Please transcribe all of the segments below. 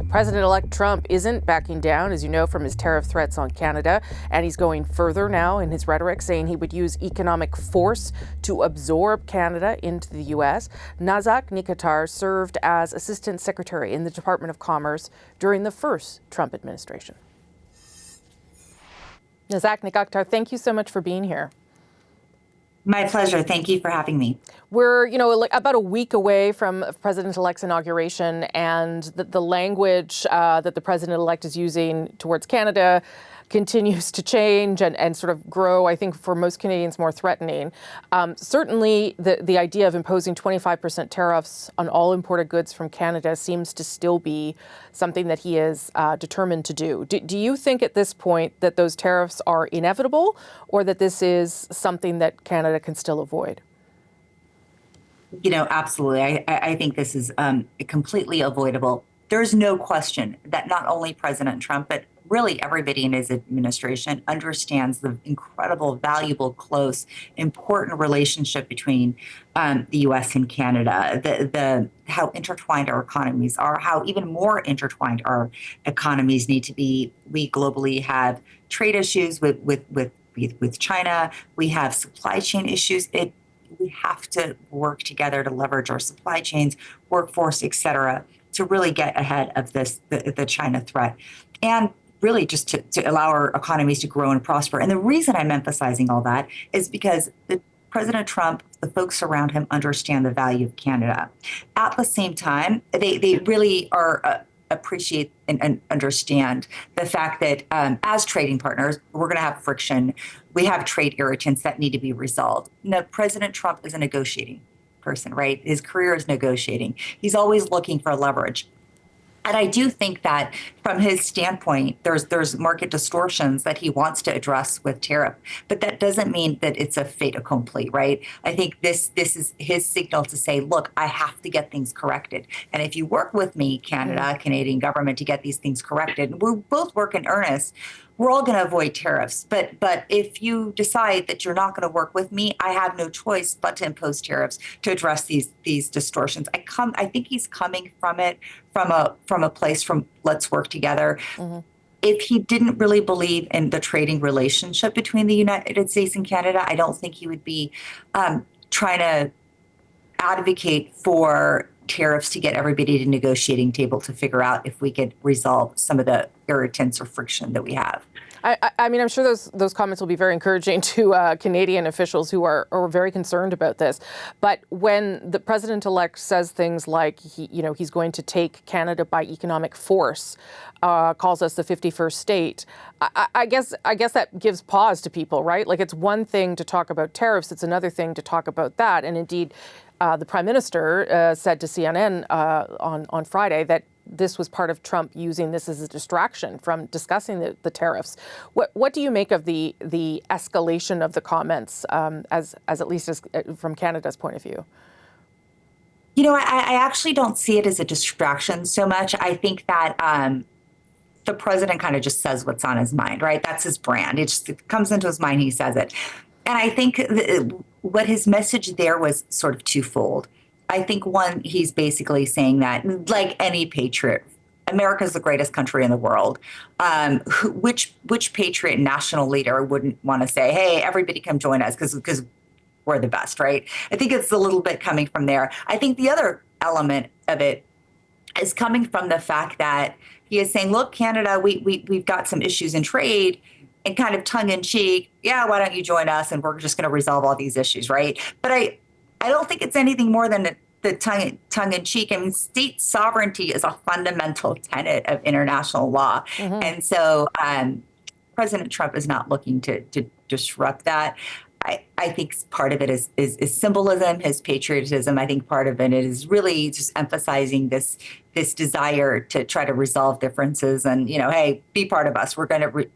President-elect Trump isn't backing down, as you know, from his tariff threats on Canada, and he's going further now in his rhetoric, saying he would use economic force to absorb Canada into the U.S. Nazak Nikakhtar served as Assistant Secretary in the Department of Commerce during the first Trump administration. Nazak Nikakhtar, thank you so much for being here. My pleasure. Thank you for having me. We're, about a week away from President-elect's inauguration, and the language that the President-elect is using towards Canada continues to change and sort of grow, I think, for most Canadians, more threatening. Certainly, the idea of imposing 25% tariffs on all imported goods from Canada seems to still be something that he is determined to do. Do you think at this point that those tariffs are inevitable, or that this is something that Canada can still avoid? Absolutely. I think this is completely avoidable. There's no question that not only President Trump, but really everybody in his administration understands the incredible, valuable, close, important relationship between the U.S. and Canada, the how intertwined our economies are, how even more intertwined our economies need to be. We globally have trade issues with China. We have supply chain issues. We have to work together to leverage our supply chains, workforce, et cetera, to really get ahead of the China threat. And really just to allow our economies to grow and prosper. And the reason I'm emphasizing all that is because President Trump, the folks around him, understand the value of Canada. At the same time, they really are appreciate and understand the fact that as trading partners, we're going to have friction. We have trade irritants that need to be resolved. Now, President Trump is a negotiating person, right? His career is negotiating. He's always looking for leverage. And I do think that from his standpoint, there's market distortions that he wants to address with tariff, but that doesn't mean that it's a fait accompli, right? I think this is his signal to say, look, I have to get things corrected. And if you work with me, Canada, Canadian government, to get these things corrected, and we'll both work in earnest, we're all going to avoid tariffs. But if you decide that you're not going to work with me, I have no choice but to impose tariffs to address these distortions. I think he's coming from it from a place from let's work together. Mm-hmm. If he didn't really believe in the trading relationship between the United States and Canada, I don't think he would be trying to advocate for tariffs to get everybody to the negotiating table to figure out if we could resolve some of the irritants or friction that we have. I mean, I'm sure those comments will be very encouraging to Canadian officials who are very concerned about this. But when the president-elect says things like he's going to take Canada by economic force, calls us the 51st state, I guess that gives pause to people, right? Like, it's one thing to talk about tariffs; it's another thing to talk about that. And indeed, the Prime Minister said to CNN on Friday that this was part of Trump using this as a distraction from discussing the tariffs. What do you make of the escalation of the comments, as at least from Canada's point of view? I actually don't see it as a distraction so much. I think that the president kind of just says what's on his mind, right? That's his brand. It comes into his mind, he says it. And I think what his message there was sort of twofold. I think one, he's basically saying that, like any patriot, America's the greatest country in the world. Which patriot national leader wouldn't want to say, hey, everybody come join us because we're the best, right? I think it's a little bit coming from there. I think the other element of it is coming from the fact that he is saying, look, Canada, we've got some issues in trade, and kind of tongue in cheek, yeah, why don't you join us? And we're just going to resolve all these issues, right? But I don't think it's anything more than the tongue in cheek. I mean, state sovereignty is a fundamental tenet of international law. Mm-hmm. And so President Trump is not looking to disrupt that. I think part of it is symbolism, his patriotism. I think part of it is really just emphasizing this desire to try to resolve differences and, hey, be part of us. We're going to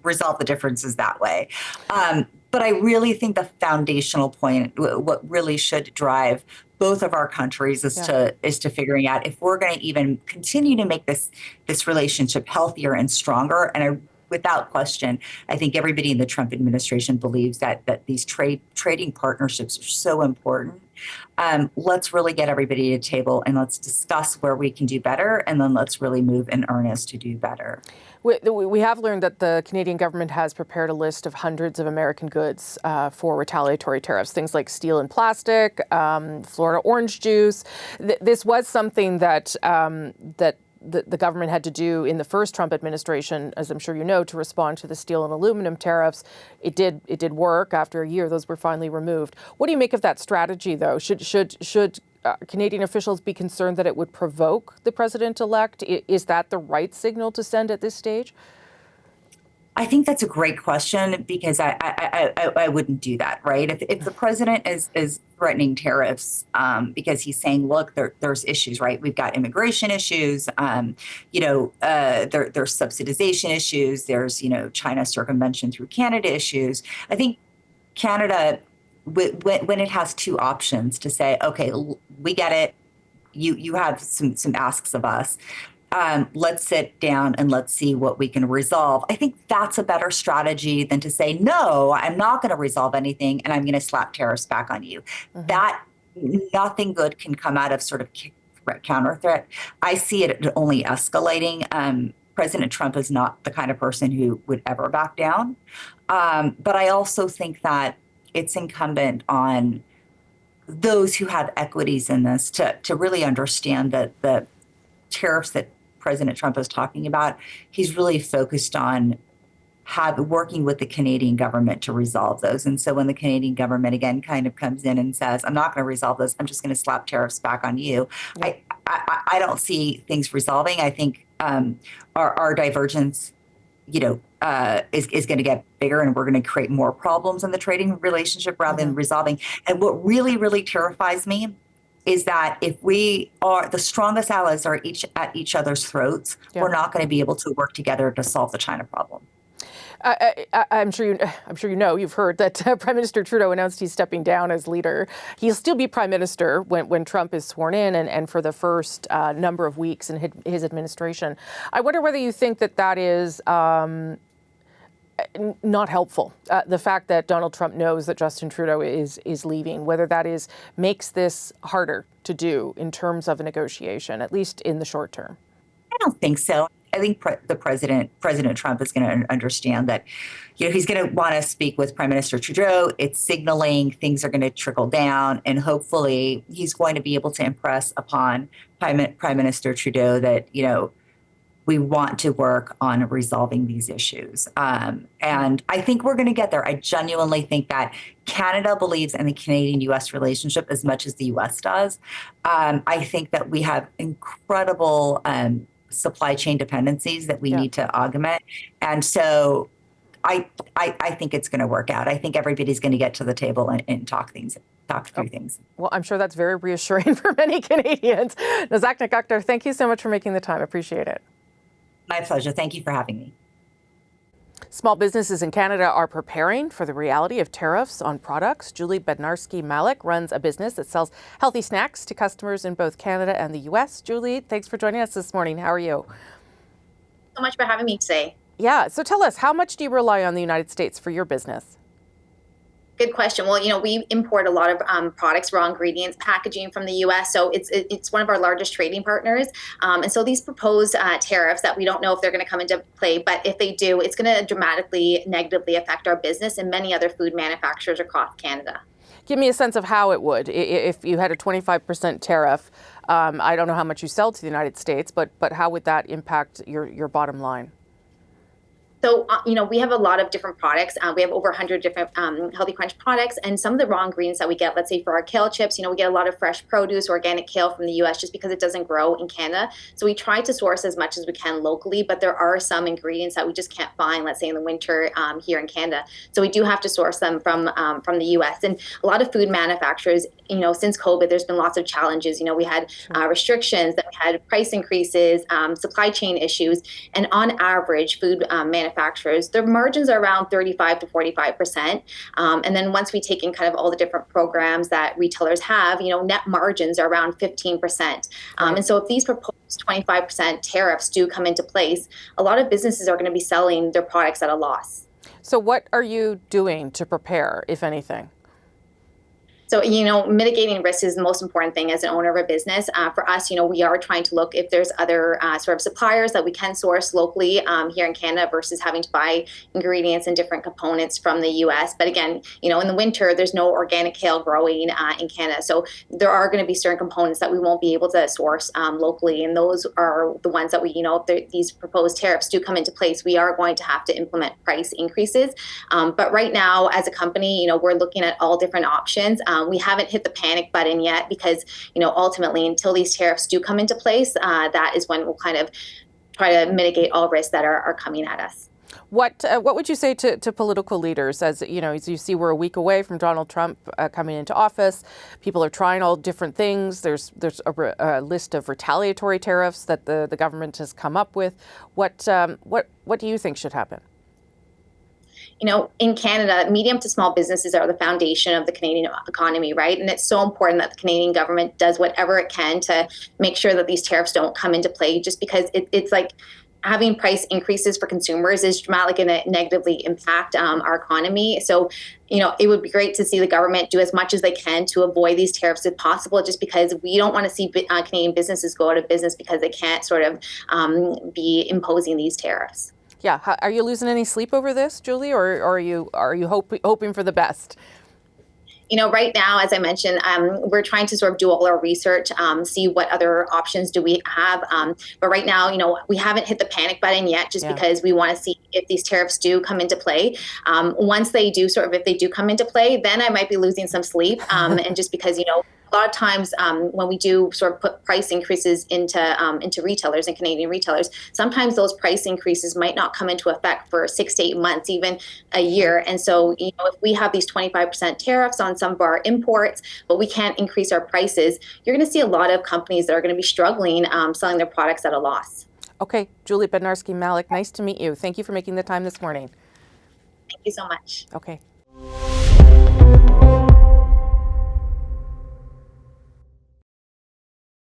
resolve the differences that way. But I really think the foundational point, what really should drive both of our countries is to figuring out if we're going to even continue to make this relationship healthier and stronger. And without question, I think everybody in the Trump administration believes that these trading partnerships are so important Let's really get everybody to the table and let's discuss where we can do better. And then let's really move in earnest to do better. We have learned that the Canadian government has prepared a list of hundreds of American goods for retaliatory tariffs, things like steel and plastic, Florida orange juice. This was something that the government had to do in the first Trump administration, as I'm sure you know, to respond to the steel and aluminum tariffs. It did work. After a year, those were finally removed. What do you make of that strategy, though? Should Canadian officials be concerned that it would provoke the president-elect? Is that the right signal to send at this stage? I think that's a great question because I wouldn't do that, right? If the president is threatening tariffs because he's saying, look, there's issues, right? We've got immigration issues, there's subsidization issues, there's, China circumvention through Canada issues. I think Canada, when it has two options to say, okay, we get it, you have some asks of us. Let's sit down and let's see what we can resolve. I think that's a better strategy than to say, no, I'm not going to resolve anything and I'm going to slap tariffs back on you. Mm-hmm. That nothing good can come out of sort of counter threat. I see it only escalating. President Trump is not the kind of person who would ever back down. But I also think that it's incumbent on those who have equities in this to really understand that the tariffs that President Trump is talking about, he's really focused on working with the Canadian government to resolve those. And so when the Canadian government again kind of comes in and says, I'm not going to resolve this, I'm just going to slap tariffs back on you, yeah. I don't see things resolving. I think our divergence, is going to get bigger and we're going to create more problems in the trading relationship rather than resolving. And what really, really terrifies me is that if we are the strongest allies are at each other's throats, we're not going to be able to work together to solve the China problem. I'm sure you've heard that Prime Minister Trudeau announced he's stepping down as leader. He'll still be Prime Minister when Trump is sworn in and for the first number of weeks in his administration. I wonder whether you think that is not helpful. The fact that Donald Trump knows that Justin Trudeau is leaving, whether that makes this harder to do in terms of a negotiation, at least in the short term. I don't think so. I think President Trump is going to understand that, he's going to want to speak with Prime Minister Trudeau. It's signaling things are going to trickle down, and hopefully he's going to be able to impress upon Prime Minister Trudeau that, we want to work on resolving these issues. And I think we're going to get there. I genuinely think that Canada believes in the Canadian-U.S. relationship as much as the U.S. does. I think that we have incredible supply chain dependencies that we need to augment. And so I think it's going to work out. I think everybody's going to get to the table and talk through things. Well, I'm sure that's very reassuring for many Canadians. Nazak Nikakhtar, thank you so much for making the time. I appreciate it. My pleasure. Thank you for having me. Small businesses in Canada are preparing for the reality of tariffs on products. Julie Bednarski-Malik runs a business that sells healthy snacks to customers in both Canada and the U.S. Julie, thanks for joining us this morning. How are you? So much for having me today. Yeah. So tell us, how much do you rely on the United States for your business? Good question. Well, we import a lot of products, raw ingredients, packaging from the U.S. So it's one of our largest trading partners. And so these proposed tariffs that we don't know if they're going to come into play, but if they do, it's going to dramatically negatively affect our business and many other food manufacturers across Canada. Give me a sense of how it would. If you had a 25% tariff, I don't know how much you sell to the United States, but how would that impact your bottom line? So, we have a lot of different products. We have over 100 different Healthy Crunch products. And some of the raw ingredients that we get, let's say for our kale chips, we get a lot of fresh produce, organic kale from the U.S. just because it doesn't grow in Canada. So we try to source as much as we can locally, but there are some ingredients that we just can't find, let's say in the winter here in Canada. So we do have to source them from the U.S. And a lot of food manufacturers, since COVID, there's been lots of challenges. We had restrictions, that we had price increases, supply chain issues. And on average, food manufacturers, their margins are around 35 to 45%. And then once we take in kind of all the different programs that retailers have, net margins are around 15%. And so if these proposed 25% tariffs do come into place, a lot of businesses are going to be selling their products at a loss. So what are you doing to prepare, if anything? So, mitigating risk is the most important thing as an owner of a business. For us, we are trying to look if there's other sort of suppliers that we can source locally here in Canada versus having to buy ingredients and different components from the U.S. But again, in the winter, there's no organic kale growing in Canada. So there are going to be certain components that we won't be able to source locally. And those are the ones that we, if these proposed tariffs do come into place, we are going to have to implement price increases. But right now, as a company, we're looking at all different options. We haven't hit the panic button yet because, ultimately, until these tariffs do come into place, that is when we'll kind of try to mitigate all risks that are coming at us. What would you say to political leaders as you see we're a week away from Donald Trump coming into office? People are trying all different things. There's a list of retaliatory tariffs that the government has come up with. What do you think should happen? In Canada, medium to small businesses are the foundation of the Canadian economy, right? And it's so important that the Canadian government does whatever it can to make sure that these tariffs don't come into play, just because it's like having price increases for consumers is dramatically going to negatively impact our economy. So, it would be great to see the government do as much as they can to avoid these tariffs if possible, just because we don't want to see Canadian businesses go out of business because they can't sort of be imposing these tariffs. Yeah. Are you losing any sleep over this, Julie, or are you hoping for the best? Right now, as I mentioned, we're trying to sort of do all our research, see what other options do we have. But right now, we haven't hit the panic button yet, just because we want to see if these tariffs do come into play. Once they do, if they do come into play, then I might be losing some sleep. And just because, a lot of times when we do sort of put price increases into retailers and Canadian retailers, sometimes those price increases might not come into effect for 6 to 8 months, even a year. And so, if we have these 25% tariffs on some of our imports, but we can't increase our prices, you're going to see a lot of companies that are going to be struggling selling their products at a loss. Okay, Julie Bednarski-Malek, nice to meet you. Thank you for making the time this morning. Thank you so much. Okay.